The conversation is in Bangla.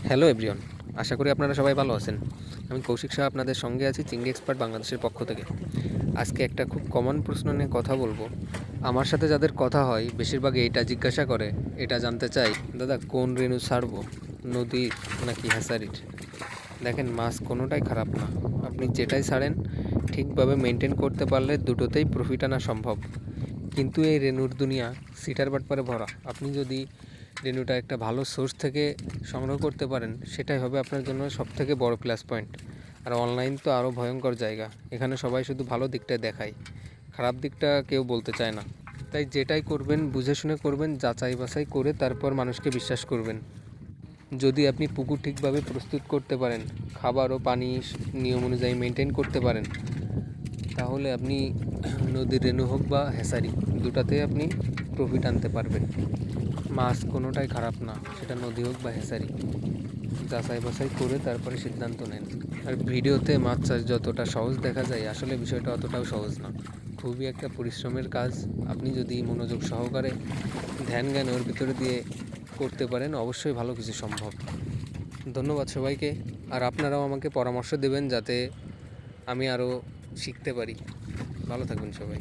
হ্যালো এভরিওয়ান, আশা করি আপনারা সবাই ভালো আছেন। আমি কৌশিক শাহ আপনাদের সঙ্গে আছি চিংড়ি এক্সপার্ট বাংলাদেশের পক্ষ থেকে। আজকে একটা খুব কমন প্রশ্ন নিয়ে কথা বলবো। আমার সাথে যাদের কথা হয় বেশিরভাগ এইটা জিজ্ঞাসা করে, এটা জানতে চাই, দাদা কোন রেনু ছাড়বো, নদীর নাকি হ্যাসারির? দেখেন, মাছ কোনোটাই খারাপ না। আপনি যেটাই ছাড়েন ঠিকভাবে মেনটেন করতে পারলে দুটোতেই প্রফিট আনা সম্ভব। কিন্তু এই রেনুর দুনিয়া সিটার বাটপারে ভরা। আপনি যদি রেনুটা একটা ভালো সোর্স থেকে সংগ্রহ করতে পারেন, সেটাই হবে আপনার জন্য সবথেকে বড় প্লাস পয়েন্ট। আর অনলাইন তো আরও ভয়ঙ্কর জায়গা। এখানে সবাই শুধু ভালো দিকটা দেখায়, খারাপ দিকটা কেউ বলতে চায় না। তাই যেটাই করবেন বুঝে শুনে করবেন, যাচাই বাছাই করে তারপর মানুষকে বিশ্বাস করবেন। যদি আপনি পুকুর ঠিকভাবে প্রস্তুত করতে পারেন, খাবার ও পানি নিয়ম অনুযায়ী মেনটেন করতে পারেন, তাহলে আপনি নদীর রেনু হোক বা হ্যাসারি, দুটাতে আপনি প্রফিট আনতে পারবেন। মাছ কোনোটাই খারাপ না, সেটা নদী হোক বা হ্যাসারি। যাচাই বাছাই করে তারপরে সিদ্ধান্ত নেন। আর ভিডিওতে মাছ চাষ যতটা সহজ দেখা যায়, আসলে বিষয়টা অতটাও সহজ না। খুবই একটা পরিশ্রমের কাজ। আপনি যদি মনোযোগ সহকারে ধ্যান জ্ঞান ওর ভিতরে দিয়ে করতে পারেন, অবশ্যই ভালো কিছু সম্ভব। ধন্যবাদ সবাইকে। আর আপনারাও আমাকে পরামর্শ দেবেন যাতে আমি আরও শিখতে পারি। ভালো থাকবেন সবাই।